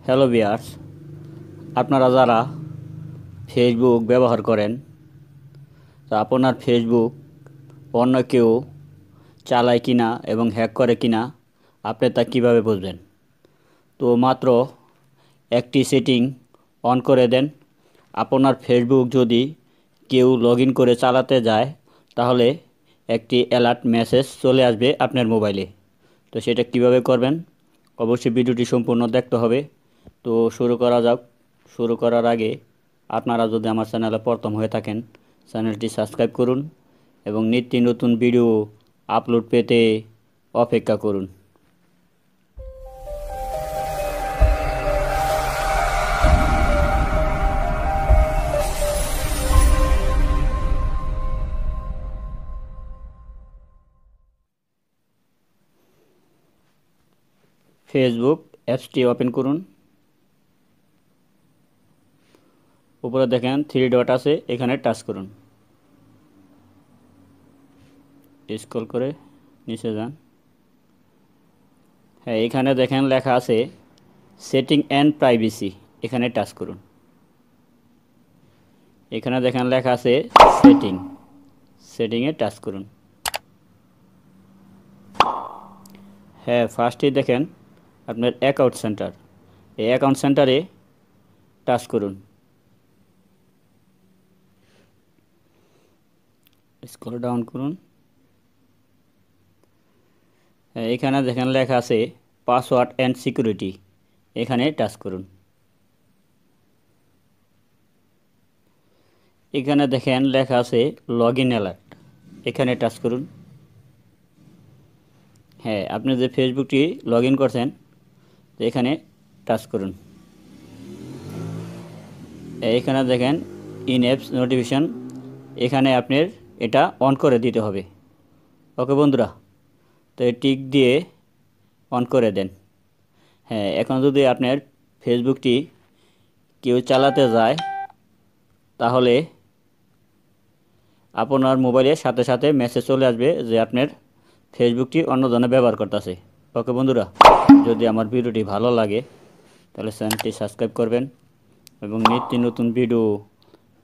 Hello viewers, আপনারা যারা Facebook ব্যবহার করেন, তা আপনার ফেসবুক অন্য কেউ চালায় কিনা এবং হ্যাক করে কিনা আপনি তা কীভাবে বুঝবেন? তো মাত্র একটি সেটিং অন করে দেন। আপনার ফেসবুক যদি কেউ লগ ইন করে চালাতে যায়, তাহলে একটি অ্যালার্ট মেসেজ চলে আসবে আপনার মোবাইলে। তো সেটা কিভাবে করবেন, অবশ্যই ভিডিওটি সম্পূর্ণ দেখতে হবে। তো শুরু করা যাক। শুরু করার আগে আপনারা যদি আমার চ্যানেলে প্রথম হয়ে থাকেন, চ্যানেলটি সাবস্ক্রাইব করুন এবং নিত্য নতুন ভিডিও আপলোড পেতে অপেক্ষা করুন। ফেসবুক অ্যাপসটি ওপেন করুন। উপরে দেখেন 3 ডট আছে, এখানে টাচ করুন। স্ক্রল করে নিচে যান। হ্যাঁ, এখানে দেখেন লেখা আছে সেটিং অ্যান্ড প্রাইভেসি, এখানে টাচ করুন। এখানে দেখেন লেখা আছে সেটিংয়ে টাচ করুন। হ্যাঁ, ফার্স্টেই দেখেন আপনার অ্যাকাউন্ট সেন্টার, এই অ্যাকাউন্ট সেন্টারে টাচ করুন। স্ক্রল ডাউন করুন। এখানে দেখেন লেখা আছে পাসওয়ার্ড অ্যান্ড সিকিউরিটি, এখানে টাচ করুন। এখানে দেখেন লেখা আছে লগ ইন অ্যালার্ট, এখানে টাচ করুন। হ্যাঁ, আপনি যে ফেসবুকটি লগ ইন করছেন, তো এখানে টাচ করুন। এখানে দেখেন ইন অ্যাপস নোটিফিকেশন, এখানে আপনার এটা অন করে দিতে হবে। ওকে বন্ধুরা, তো এই টিক দিয়ে অন করে দেন। হ্যাঁ, এখন যদি আপনার ফেসবুকটি কেউ চালাতে যায়, তাহলে আপনার মোবাইলের সাথে সাথে মেসেজ চলে আসবে যে আপনার ফেসবুকটি অন্যজনে ব্যবহার করতেছে। ওকে বন্ধুরা, যদি আমার ভিডিওটি ভালো লাগে তাহলে চ্যানেলটি সাবস্ক্রাইব করবেন এবং নিত্য নতুন ভিডিও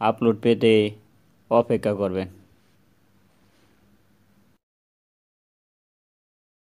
আপলোড পেতে অপেক্ষা করবেন।